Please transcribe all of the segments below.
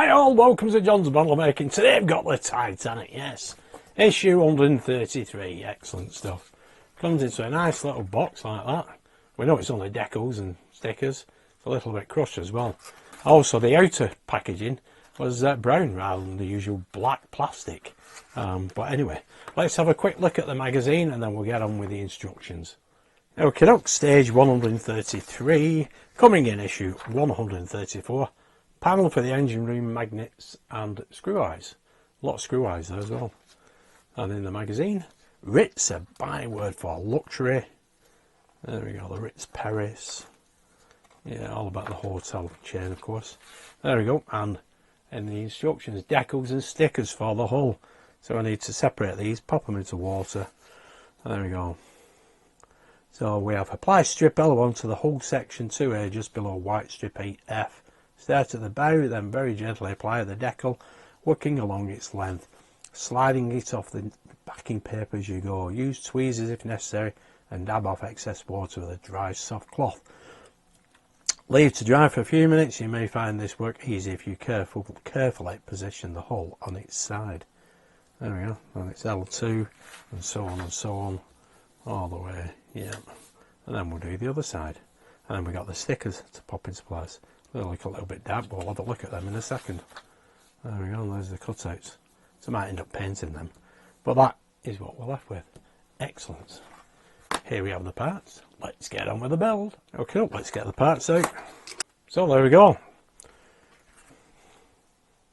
Hi all, welcome to John's Bottle Making. Today I've got the Titanic, yes. Issue 133, excellent stuff. Comes into a nice little box like that. We know it's only decals and stickers. It's a little bit crushed as well. Also the outer packaging was brown rather than the usual black plastic. But anyway, let's have a quick look at the magazine and then we'll get on with the instructions. Okay, look, stage 133, coming in issue 134. Panel for the engine room, magnets and screw eyes. A lot of screw eyes there as well. And in the magazine, Ritz, a byword for luxury. There we go, the Ritz Paris. Yeah, all about the hotel chain, of course. There we go, and in the instructions, decals and stickers for the hull. So I need to separate these, pop them into water. There we go. So we have apply strip L1 to the hull section 2A just below white strip 8F. Start at the bow, then very gently apply the decal, working along its length, sliding it off the backing paper as you go. Use tweezers if necessary and dab off excess water with a dry soft cloth. Leave to dry for a few minutes. You may find this work easy if you carefully position the hull on its side. There we go, and it's L2 and so on all the way, yeah. And then we'll do the other side. And then we got the stickers to pop into place. They look a little bit damp, but we'll have a look at them in a second. There we go, and there's the cutouts. So I might end up painting them. But that is what we're left with. Excellent. Here we have the parts. Let's get on with the build. Okay, let's get the parts out. So there we go.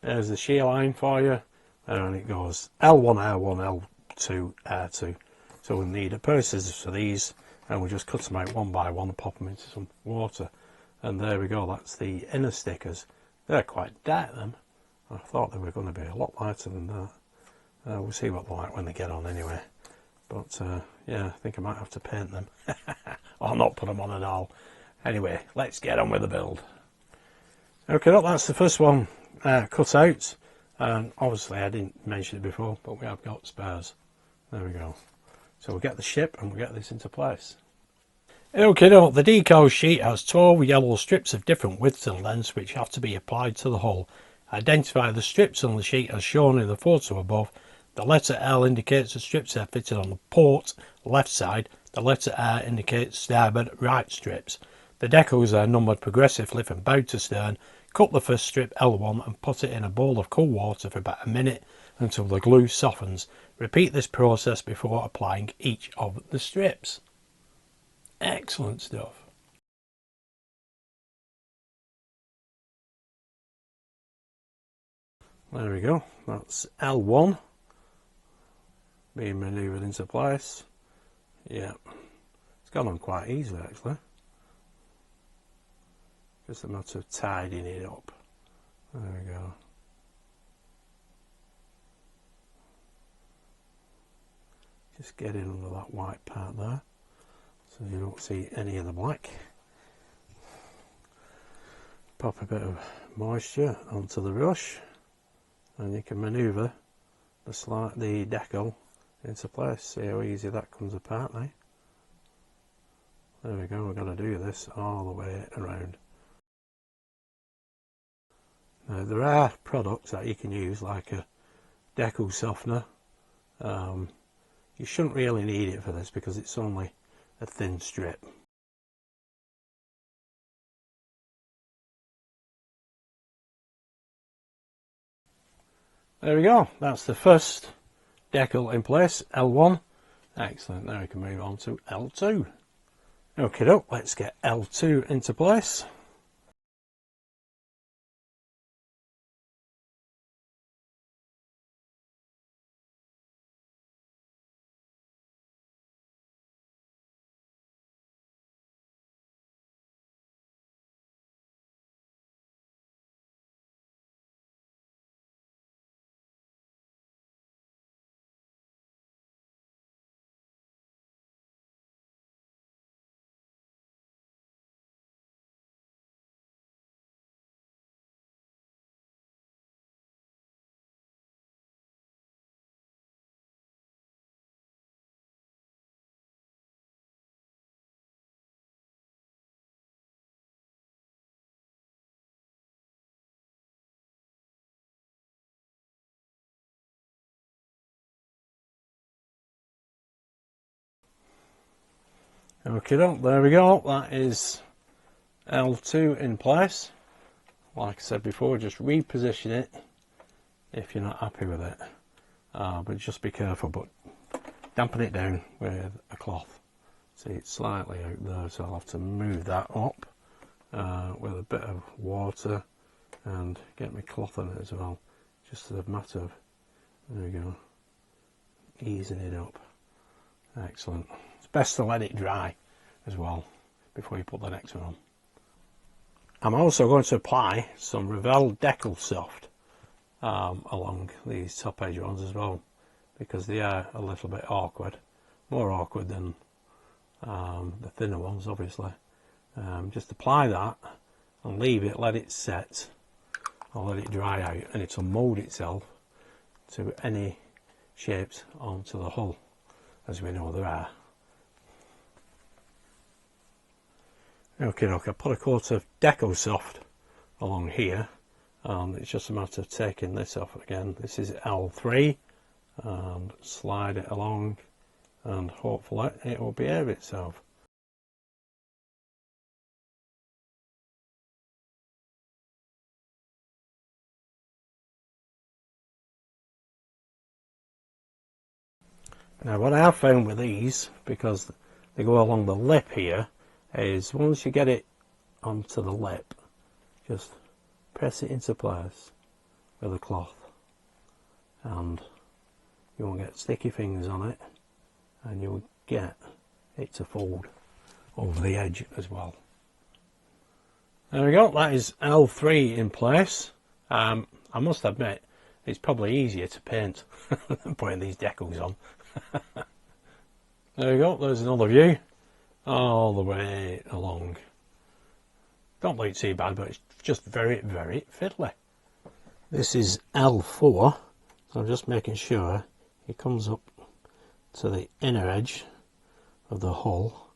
There's the shear line for you. And it goes L1, R1, L2, R2. So we'll need a pair of scissors for these. And we'll just cut them out one by one and pop them into some water. And there we go, that's the inner stickers. They're quite dark, them. I thought they were going to be a lot lighter than that. We'll see what they're like when they get on anyway. But yeah, I think I might have to paint them. Or not put them on at all. Anyway, let's get on with the build. Okay, look, that's the first one cut out. And obviously I didn't mention it before, but we have got spares. There we go. So we'll get the ship and we'll get this into place. Okay, now the decal sheet has 12 yellow strips of different widths and lengths which have to be applied to the hull. Identify the strips on the sheet as shown in the photo above. The letter L indicates the strips are fitted on the port left side. The letter R indicates starboard right strips. The decals are numbered progressively from bow to stern. Cut the first strip L1 and put it in a bowl of cool water for about a minute until the glue softens. Repeat this process before applying each of the strips. Excellent stuff. There we go, that's L1 being manoeuvred into place. Yeah, it's gone on quite easily actually. Just a matter of tidying it up. There we go. Just get in under that white part there so you don't see any of the black. Pop a bit of moisture onto the brush and you can manoeuvre the decal into place. See how easy that comes apart now. There we go, we're going to do this all the way around. Now there are products that you can use like a decal softener. You shouldn't really need it for this because it's only a thin strip. There we go, that's the first decal in place, L1. Excellent, now we can move on to L2. Okay, let's get L2 into place. Okay, there we go. That is L2 in place. Like I said before, just reposition it if you're not happy with it. But just be careful, but dampen it down with a cloth. See, it's slightly out there, so I'll have to move that up with a bit of water and get my cloth on it as well. Just as a matter of, there we go, easing it up. Excellent. It's best to let it dry as well before you put the next one on. I'm also going to apply some Revell Decal Soft along these top edge ones as well, because they are a little bit awkward, more awkward than the thinner ones obviously. Just apply that and leave it, let it set, or let it dry out, and it'll mould itself to any shapes onto the hull, as we know there are. Okay, I put a coat of Deco Soft along here, and it's just a matter of taking this off again. This is L3, and slide it along, and hopefully it will behave itself. Now what I have found with these, because they go along the lip here, is once you get it onto the lip, just press it into place with a cloth, and you won't get sticky fingers on it, and you'll get it to fold over the edge as well. There we go, that is L3 in place. I must admit, it's probably easier to paint than putting these decals on. There we go, there's another view all the way along. Don't look too bad, but it's just very, very fiddly. This is L4, so I'm just making sure it comes up to the inner edge of the hull,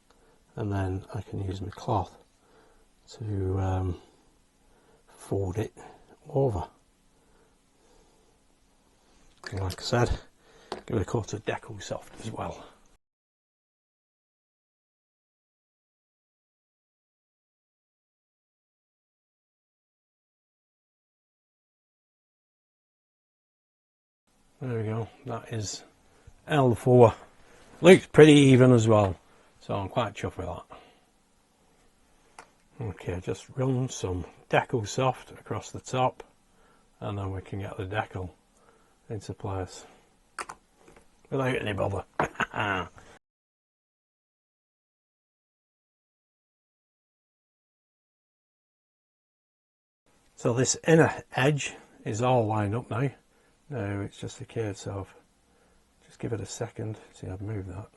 and then I can use my cloth to fold it over. And like I said, give it a coat of Deco Soft as well. There we go, that is L4. Looks pretty even as well, so I'm quite chuffed with that. Okay, just run some Deco Soft across the top, and then we can get the decal into place without any bother. So this inner edge is all lined up now. Now it's just a case of, just give it a second. See, I've moved that,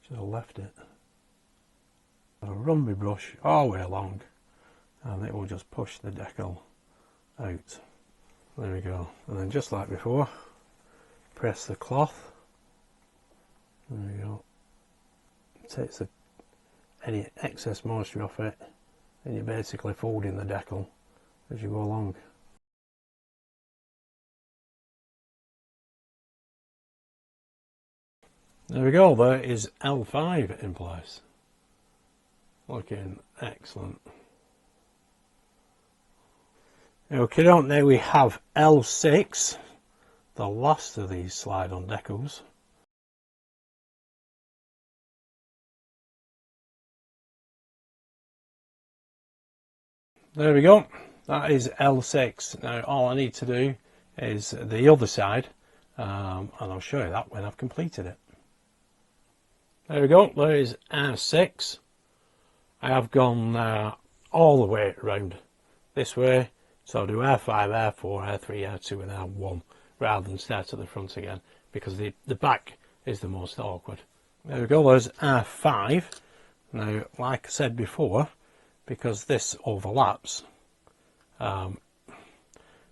should have left it. I'll run my brush all the way along, and it will just push the decal out. There we go. And then just like before, press the cloth. There we go. It takes any excess moisture off it, and you're basically folding the decal as you go along. There we go, there is L5 in place. Looking excellent. Okay, now we have L6, the last of these slide-on decals. There we go, that is L6. Now all I need to do is the other side, and I'll show you that when I've completed it. There we go, there is R6. I have gone all the way around this way, so I'll do R5, R4, R3, R2 and R1 rather than start at the front again, because the back is the most awkward. There we go, there's R5. Now, like I said before, because this overlaps, pop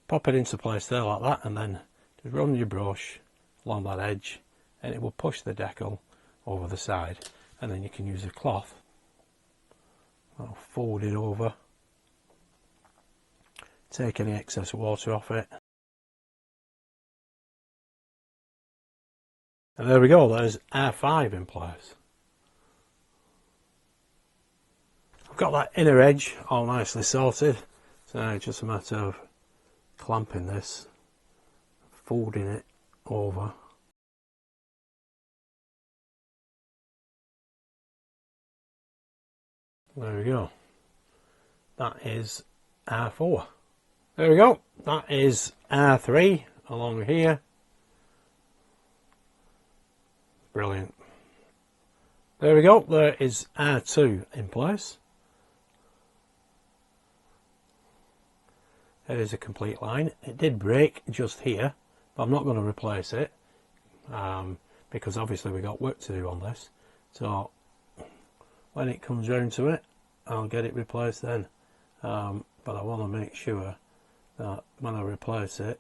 it into place there like that, and then just run your brush along that edge, and it will push the decal over the side, and then you can use a cloth. I'll fold it over, take any excess water off it, and there we go, there's R5 in place. got that inner edge all nicely sorted, so now it's just a matter of clamping this, folding it over. There we go. That is R4. There we go. That is R3 along here. Brilliant. There we go. There is R2 in place. It is a complete line. It did break just here, but I'm not going to replace it because obviously we got work to do on this. So when it comes round to it, I'll get it replaced then. But I want to make sure that when I replace it,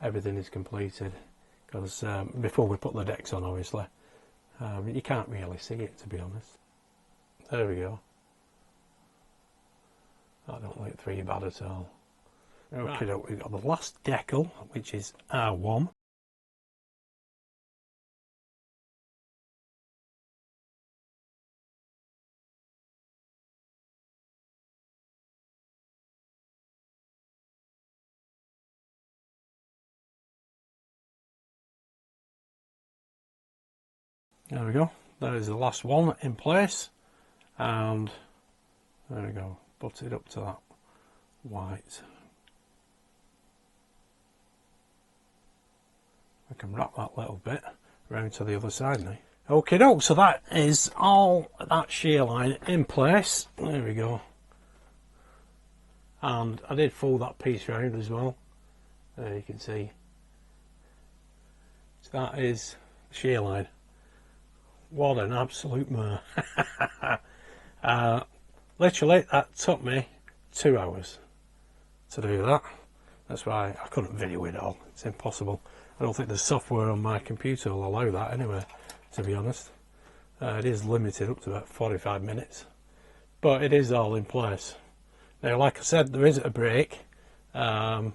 everything is completed. Because before we put the decks on, obviously, you can't really see it, to be honest. There we go. I don't look too bad at all. Okay, right. We've got the last decal, which is R1. There we go. That is the last one in place, and there we go. Butt it up to that white. I can wrap that little bit around to the other side now. Okay, doke. So that is all that shear line in place. There we go. And I did fold that piece round as well. There you can see. So that is the shear line. What an absolute mare. Literally, that took me 2 hours to do that. That's why I couldn't video it all. It's impossible. I don't think the software on my computer will allow that anyway, to be honest. It is limited up to about 45 minutes. But it is all in place. Now, like I said, there is a break. It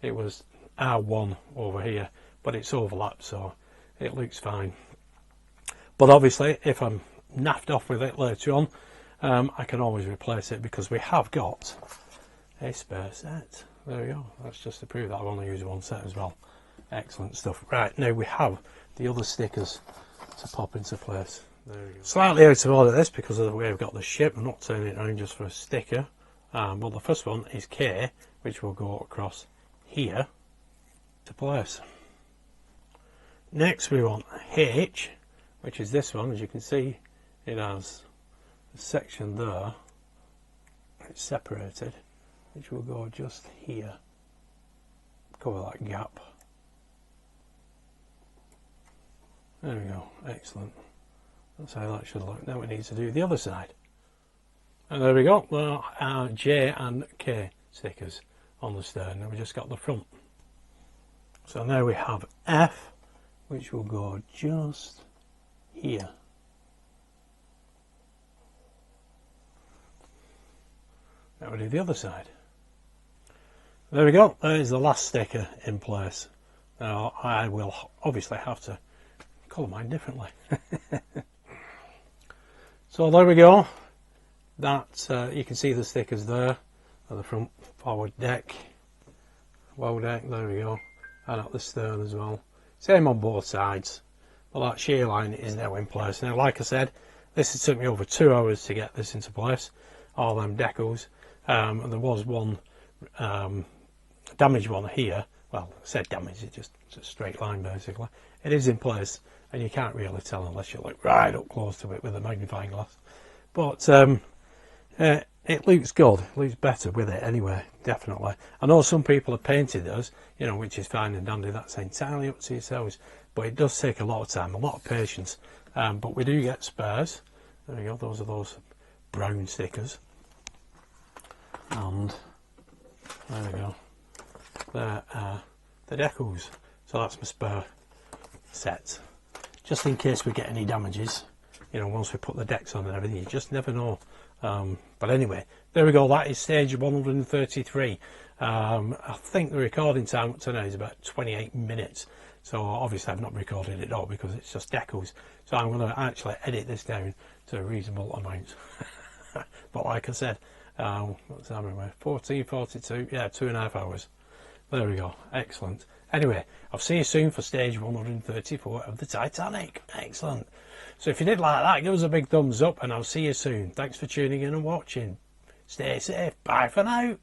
was R1 over here, but it's overlapped, so it looks fine. But obviously, if I'm naffed off with it later on, I can always replace it because we have got a spare set. There we go. That's just to prove that I've only used one set as well. Excellent stuff. Right, now we have the other stickers to pop into place. There we go. Slightly out of order this because of the way I've got the ship. I'm not turning it around just for a sticker. But the first one is K, which will go across here to place. Next we want H, which is this one. As you can see, it has a section there. It's separated, which will go just here. Cover that gap. There we go. Excellent. That's how that should look. Now we need to do the other side. And there we go. There are J and K stickers on the stern. Now we just got the front. So now we have F, which will go just here. Now we do the other side. There we go. There is the last sticker in place. Now I will obviously have to colour mine differently. So there we go. That you can see the stickers there at the front forward deck, well deck. There we go, and at the stern as well. Same on both sides. Well, that shear line is now in place. Now, like I said, this has took me over 2 hours to get this into place. All them decals. And there was one damaged one here. Well, I said damaged, it's just a straight line basically. It is in place, and you can't really tell unless you look right up close to it with a magnifying glass. But it looks good. It looks better with it anyway, definitely. I know some people have painted those, you know, which is fine and dandy. That's entirely up to yourselves. But it does take a lot of time, a lot of patience. But we do get spares. There we go. Those are those brown stickers. And there we go. There are the decals. So that's my spare set. Just in case we get any damages, you know, once we put the decks on and everything, you just never know. But anyway, there we go. That is stage 133. I think the recording time up to now is about 28 minutes. So obviously I've not recorded it all because it's just decals. So I'm going to actually edit this down to a reasonable amount. But like I said, what's that anyway? 14:42. Yeah, 2.5 hours. There we go. Excellent. Anyway, I'll see you soon for stage 134 of the Titanic. Excellent. So if you did like that, give us a big thumbs up, and I'll see you soon. Thanks for tuning in and watching. Stay safe. Bye for now.